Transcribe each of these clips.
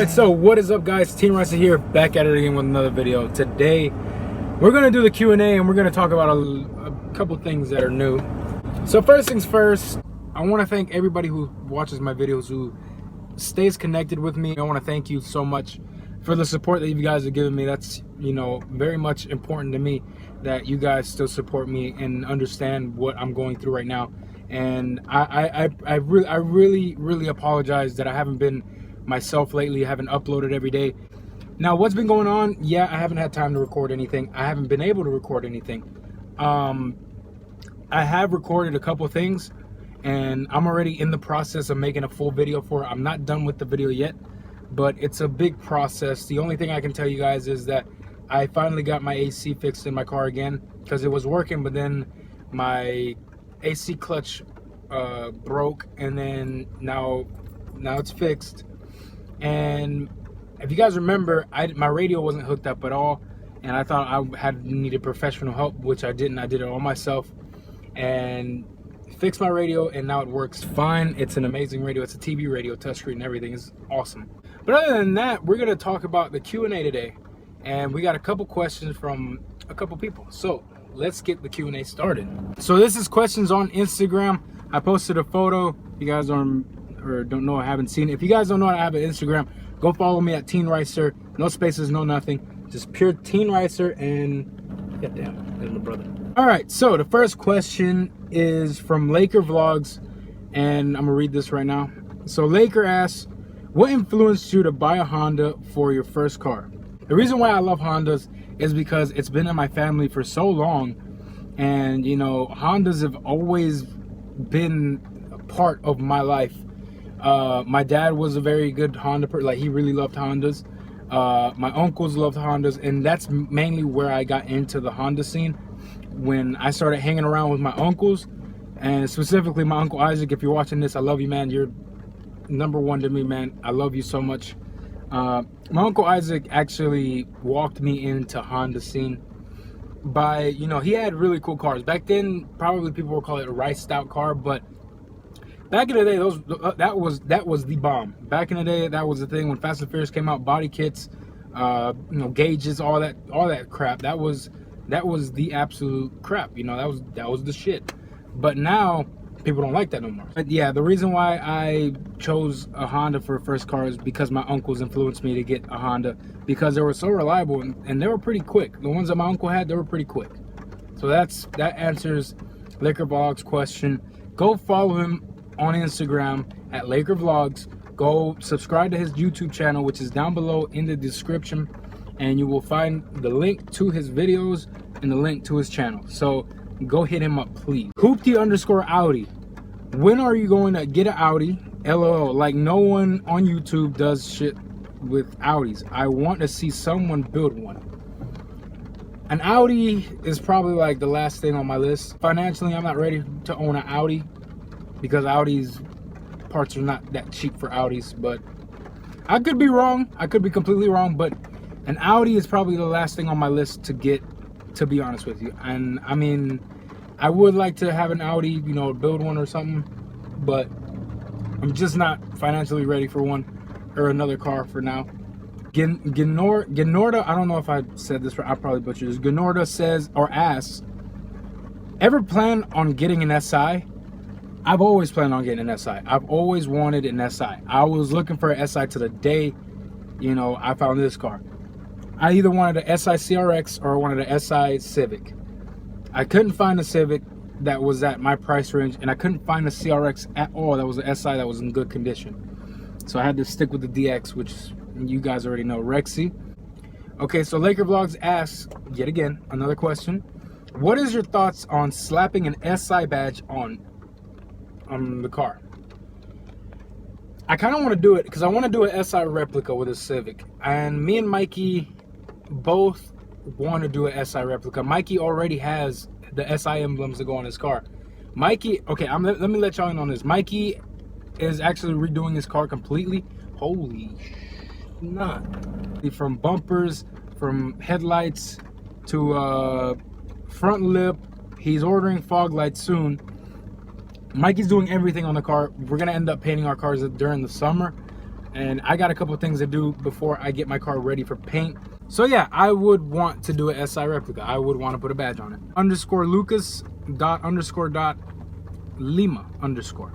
Alright, so what is up guys? Teenricer here, back at it again with another video. Today, we're going to do the Q&A and we're going to talk about a couple things that are new. So first things first, I want to thank everybody who watches my videos, who stays connected with me. I want to thank you so much for the support that you guys have given me. That's, you know, very much important to me that you guys still support me and understand what I'm going through right now. And I really apologize that I haven't been myself lately. I haven't uploaded every day. Now, what's been going on? Yeah, I haven't had time to record anything. I haven't been able to record anything. I have recorded a couple things and I'm already in the process of making a full video for it. I'm not done with the video yet, but it's a big process. The only thing I can tell you guys is that I finally got my AC fixed in my car again, because it was working, but then my AC clutch broke, and then now it's fixed. And if you guys remember, my radio wasn't hooked up at all, and I thought I needed professional help, which I didn't. I did it all myself and fixed my radio, and now it works fine. It's an amazing radio. It's a TV radio, touchscreen, and everything is awesome. But other than that, we're gonna talk about the Q&A today, and we got a couple questions from a couple people. So let's get the Q&A started. So this is questions on Instagram. I posted a photo. You guys don't know, I haven't seen it. If you guys don't know, I have an Instagram. Go follow me at Teenricer. No spaces, no nothing. Just pure Teenricer. And goddamn, there's my brother. All right. So the first question is from Laker Vlogs, and I'm gonna read this right now. So Laker asks, "What influenced you to buy a Honda for your first car?" The reason why I love Hondas is because it's been in my family for so long, and you know, Hondas have always been a part of my life. My dad was a very good Honda person. Like, he really loved Hondas. My uncles loved Hondas, and that's mainly where I got into the Honda scene, when I started hanging around with my uncles, and specifically my Uncle Isaac. If you're watching this, I love you, man. You're number one to me, man. I love you so much. My Uncle Isaac actually walked me into Honda scene by, you know, he had really cool cars. Back then, probably people would call it a rice stout car, but back in the day, that was the bomb. Back in the day, that was the thing. When Fast and Furious came out, body kits, you know, gauges, all that crap. That was the absolute crap. You know, that was the shit. But now people don't like that no more. But yeah, the reason why I chose a Honda for a first car is because my uncles influenced me to get a Honda, because they were so reliable and they were pretty quick. The ones that my uncle had, they were pretty quick. So that answers Laker Vlogs' question. Go follow him on Instagram at Laker Vlogs. Go subscribe to his YouTube channel, which is down below in the description, and you will find the link to his videos and the link to his channel. So go hit him up, please. Hoopty_Audi. When are you going to get an Audi? LOL. Like, no one on YouTube does shit with Audis. I want to see someone build one. An Audi is probably like the last thing on my list. Financially, I'm not ready to own an Audi, because Audi's parts are not that cheap for Audis. But I could be wrong. I could be completely wrong. But an Audi is probably the last thing on my list to get, to be honest with you. And I mean, I would like to have an Audi, you know, build one or something, but I'm just not financially ready for one or another car for now. Genorda, I don't know if I said this right, I probably butchered this. Genorda says, or asks, ever plan on getting an SI? I've always planned on getting an SI. I've always wanted an SI. I was looking for an SI to the day, you know, I found this car. I either wanted a SI CRX or I wanted a SI Civic. I couldn't find a Civic that was at my price range, and I couldn't find a CRX at all that was an SI that was in good condition. So I had to stick with the DX, which you guys already know, Rexy. Okay, so Laker Vlogs asks, yet again, another question. What is your thoughts on slapping an SI badge on the car? I kind of want to do it because I want to do an SI replica with a Civic. And me and Mikey both want to do an SI replica. Mikey already has the SI emblems to go on his car. Mikey, okay, let me let y'all in on this. Mikey is actually redoing his car completely. Holy nut. From bumpers, from headlights to front lip. He's ordering fog lights soon. Mikey's doing everything on the car. We're gonna end up painting our cars during the summer. and I got a couple things to do before I get my car ready for paint. So yeah, I would want to do a SI replica. I would want to put a badge on it. _Lucas._Lima_.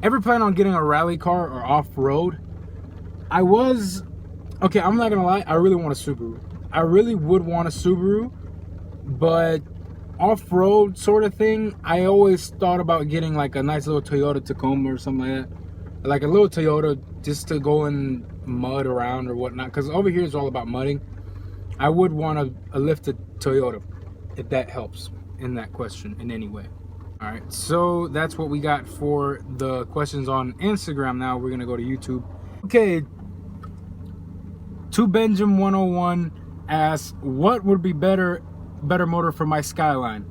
Ever plan on getting a rally car or off-road? Okay, I'm not gonna lie, I really want a Subaru. I really would want a Subaru, but off-road sort of thing, I always thought about getting like a nice little Toyota Tacoma or something like that. Like a little Toyota just to go and mud around or whatnot, because over here is all about mudding. I would want a lifted Toyota, if that helps in that question in any way. All right, so that's what we got for the questions on Instagram. Now we're gonna go to YouTube. Okay, To Benjamin 101 asks, what would be better motor for my Skyline?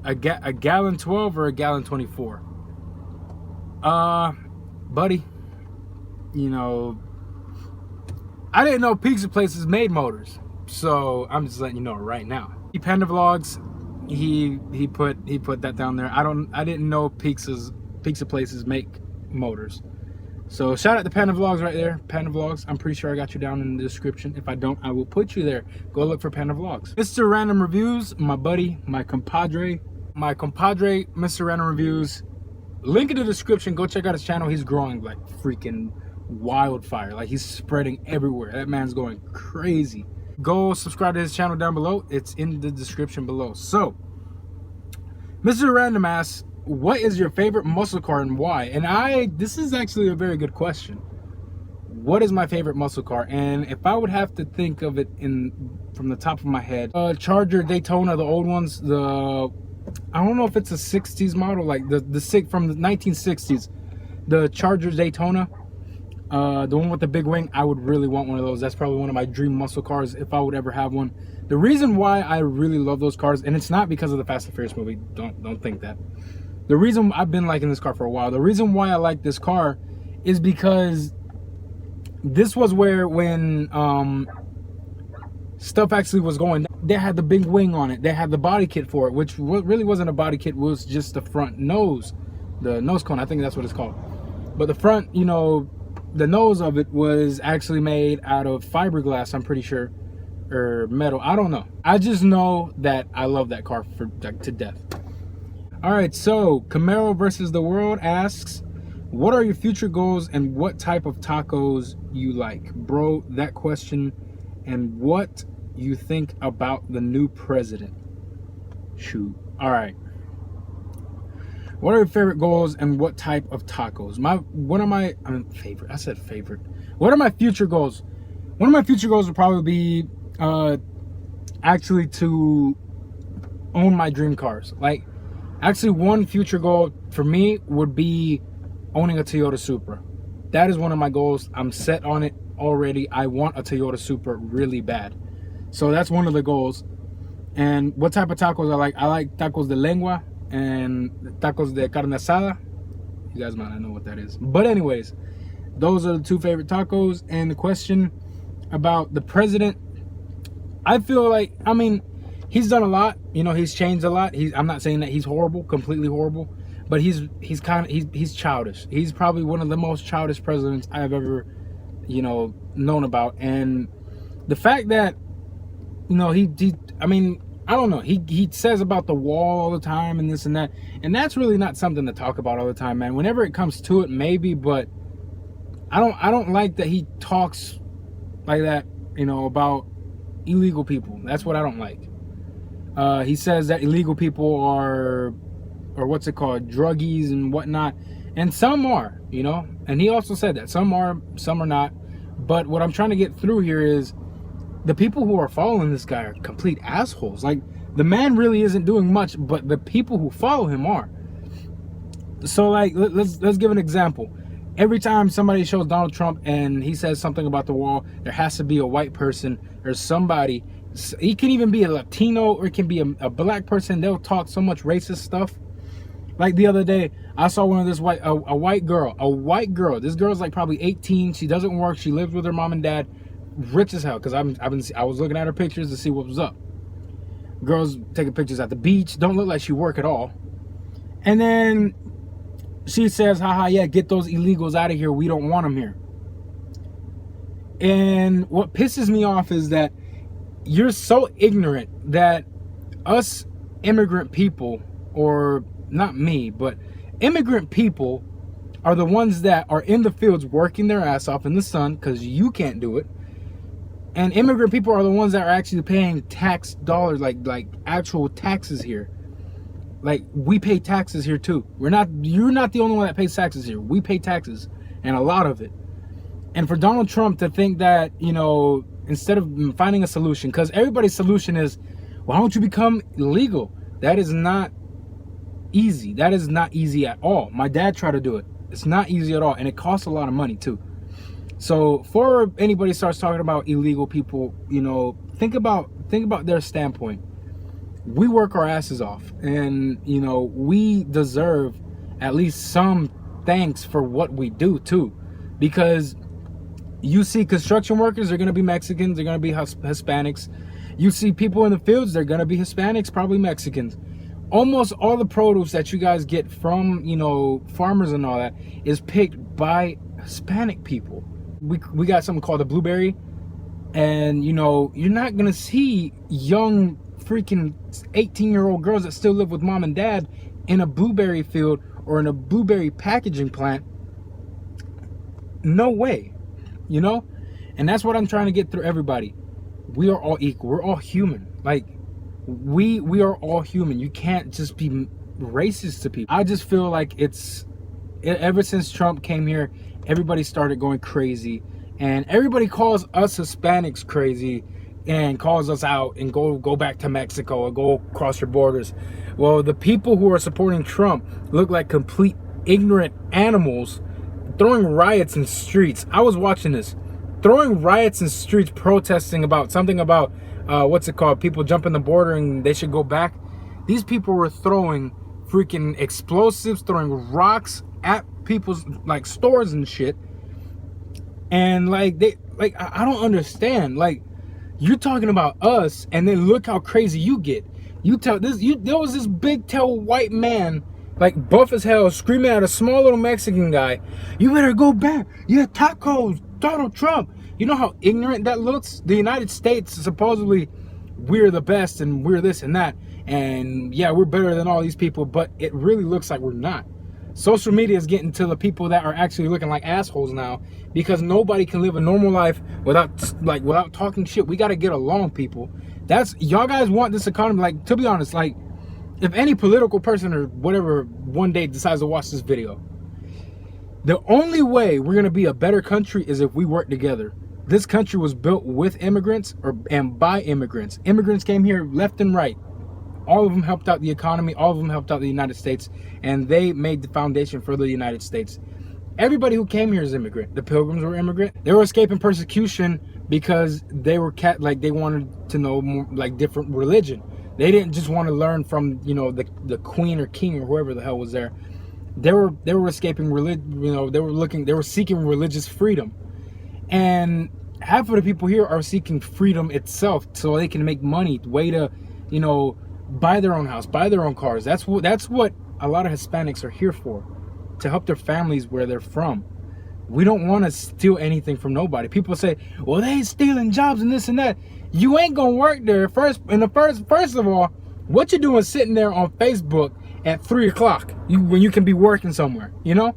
A gallon 12 or a gallon 24? Buddy, you know, I didn't know Pizza Places made motors, so I'm just letting you know right now. Panda Vlogs, he put that down there. I didn't know Pizza Places make motors. So shout out to Panda Vlogs right there. Panda Vlogs, I'm pretty sure I got you down in the description. If I don't, I will put you there. Go look for Panda Vlogs. Mr. Random Reviews, my buddy, my compadre, Mr. Random Reviews. Link in the description. Go check out his channel. He's growing like freaking wildfire. Like he's spreading everywhere. That man's going crazy. Go subscribe to his channel down below. It's in the description below. So, Mr. Random asks, what is your favorite muscle car and why? And this is actually a very good question. What is my favorite muscle car? And if I would have to think of it from the top of my head, Charger Daytona, the old ones, I don't know if it's a 60s model, like the from the 1960s, the Charger Daytona, the one with the big wing. I would really want one of those. That's probably one of my dream muscle cars if I would ever have one. The reason why I really love those cars, and it's not because of the Fast and Furious movie, don't think that. The reason I've been liking this car for a while, the reason why I like this car is because this was where when stuff actually was going down, they had the big wing on it. They had the body kit for it, which really wasn't a body kit. It was just the front nose, the nose cone. I think that's what it's called. But the front, you know, the nose of it was actually made out of fiberglass, I'm pretty sure, or metal. I don't know. I just know that I love that car to death. All right, so Camaro versus the World asks, what are your future goals and what type of tacos you like? Bro, that question. And what you think about the new president? Shoot. All right. What are your favorite goals and what type of tacos? What are my future goals? One of my future goals would probably be actually to own my dream cars. Like, actually, one future goal for me would be owning a Toyota Supra. That is one of my goals. I'm set on it already. I want a Toyota Supra really bad. So that's one of the goals. And what type of tacos I like? I like tacos de lengua and tacos de carne asada. You guys might not know what that is. But anyways, those are the two favorite tacos. And the question about the president, I feel like, I mean, he's done a lot. You know, he's changed a lot. I'm not saying that he's horrible, completely horrible, but he's childish. He's probably one of the most childish presidents I've ever, you know, known about. And the fact that, you know, I mean, I don't know, he says about the wall all the time and this and that, and that's really not something to talk about all the time, man. Whenever it comes to it, maybe, but I don't like that he talks like that, you know, about illegal people. That's what I don't like. He says that illegal people are, or what's it called, druggies and whatnot, and some are, you know, and he also said that some are not. But what I'm trying to get through here is the people who are following this guy are complete assholes. Like, the man really isn't doing much, but the people who follow him are. So, like, let's give an example. Every time somebody shows Donald Trump and he says something about the wall, there has to be a white person or somebody. He can even be a Latino, or it can be a black person. They'll talk so much racist stuff. Like the other day, I saw one of this a white girl. This girl's like probably 18. She doesn't work. She lives with her mom and dad, rich as hell. Because I was looking at her pictures to see what was up. Girls taking pictures at the beach, don't look like she work at all. And then she says, haha, yeah, get those illegals out of here. We don't want them here. And what pisses me off is that you're so ignorant that us immigrant people, or not me, but immigrant people are the ones that are in the fields working their ass off in the sun because you can't do it. And immigrant people are the ones that are actually paying tax dollars, like actual taxes here. Like, we pay taxes here too. You're not the only one that pays taxes here. We pay taxes, and a lot of it. And for Donald Trump to think that, you know, instead of finding a solution, because everybody's solution is, why don't you become illegal? That is not easy. That is not easy at all. My dad tried to do it. It's not easy at all, and it costs a lot of money too. So before anybody starts talking about illegal people, you know, think about their standpoint. We work our asses off, and you know, we deserve at least some thanks for what we do too, because you see construction workers, they're going to be Mexicans, they're going to be Hispanics. You see people in the fields, they're going to be Hispanics, probably Mexicans. Almost all the produce that you guys get from, you know, farmers and all that is picked by Hispanic people. We got something called a blueberry, and you know, you're not going to see young freaking 18-year-old girls that still live with mom and dad in a blueberry field or in a blueberry packaging plant. No way, you know? And that's what I'm trying to get through everybody. We are all equal. We're all human. Like, we are all human. You can't just be racist to people. I just feel like ever since Trump came here, everybody started going crazy, and everybody calls us Hispanics crazy and calls us out and go back to Mexico or go across your borders. Well, the people who are supporting Trump look like complete ignorant animals throwing riots in streets. I was watching this, throwing riots in streets, protesting about something about what's it called, people jumping the border and they should go back. These people were throwing freaking explosives, throwing rocks at people's like stores and shit. And like I don't understand. Like, you're talking about us, and then look how crazy you get. There was this big tail white man, like buff as hell, screaming at a small little Mexican guy, "You better go back. Yeah, tacos, Donald Trump." You know how ignorant that looks? The United States, supposedly, we're the best and we're this and that. And yeah, we're better than all these people, but it really looks like we're not. Social media is getting to the people that are actually looking like assholes now, because nobody can live a normal life without talking shit. We got to get along, people. Y'all guys want this economy. Like, to be honest, like, if any political person or whatever one day decides to watch this video, the only way we're going to be a better country is if we work together. This country was built with immigrants and by immigrants. Immigrants came here left and right. All of them helped out the economy. All of them helped out the United States. And they made the foundation for the United States. Everybody who came here is immigrant. The Pilgrims were immigrant. They were escaping persecution because they were they wanted to know more, like, different religion. They didn't just want to learn from, you know, the queen or king or whoever the hell was there. They were escaping religion. You know, they were seeking religious freedom. And half of the people here are seeking freedom itself, so they can make money, way to, you know, buy their own house, buy their own cars. That's what a lot of Hispanics are here for, to help their families where they're from. We don't want to steal anything from nobody. People say, well, they ain't stealing jobs and this and that. You ain't gonna work there. First of all, what you doing sitting there on Facebook at 3 o'clock when you can be working somewhere, you know?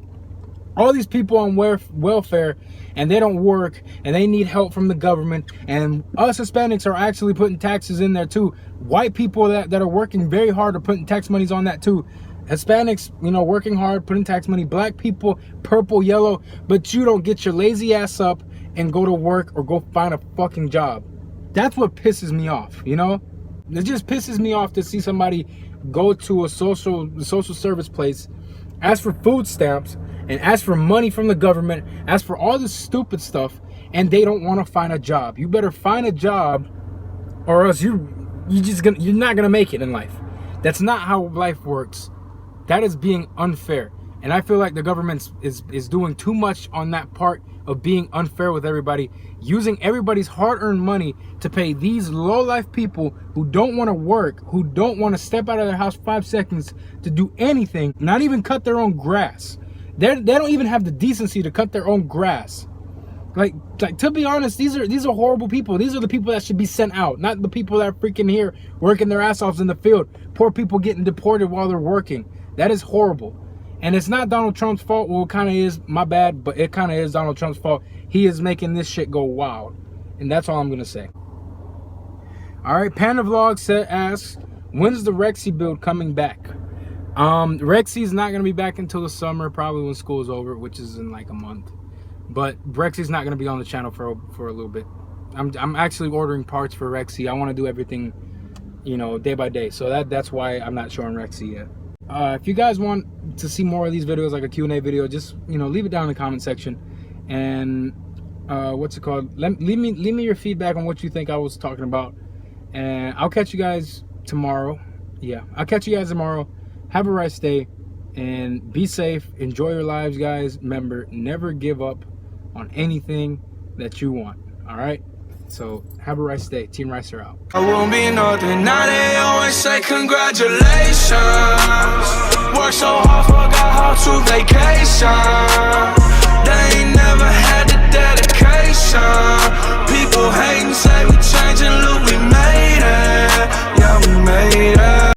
All these people on welfare, and they don't work, and they need help from the government. And us Hispanics are actually putting taxes in there too. White people that are working very hard are putting tax monies on that too. Hispanics, you know, working hard, putting tax money. Black people, purple, yellow. But you don't get your lazy ass up and go to work or go find a fucking job. That's what pisses me off, you know? It just pisses me off to see somebody go to a social service place, ask for food stamps, and ask for money from the government, ask for all this stupid stuff, and they don't want to find a job. You better find a job, or else you're not gonna make it in life. That's not how life works. That is being unfair. And I feel like the government is doing too much on that part of being unfair with everybody, using everybody's hard-earned money to pay these low-life people who don't want to work, who don't want to step out of their house 5 seconds to do anything, not even cut their own grass. They don't even have the decency to cut their own grass. Like to be honest, these are horrible people. These are the people that should be sent out, not the people that are freaking here working their ass off in the field. Poor people getting deported while they're working. That is horrible. And it's not Donald Trump's fault. Well, it kind of is, my bad, but it kind of is Donald Trump's fault. He is making this shit go wild. And that's all I'm going to say. All right, Panda Vlog asks, when's the Rexy build coming back? Rexy's not going to be back until the summer, probably when school is over, which is in like a month. But Rexy's not going to be on the channel for a little bit. I'm actually ordering parts for Rexy. I want to do everything, you know, day by day. So that's why I'm not showing Rexy yet. If you guys want to see more of these videos, like a Q&A video, just, you know, leave it down in the comment section. And what's it called? Leave me your feedback on what you think I was talking about. And I'll catch you guys tomorrow. Yeah, I'll catch you guys tomorrow. Have a rest day and be safe. Enjoy your lives, guys. Remember, never give up on anything that you want. All right? So have a rest day. Teenricer out. I won't be nothing. Now they always say congratulations. Work so hard, forgot how to vacation. They ain't never had the dedication.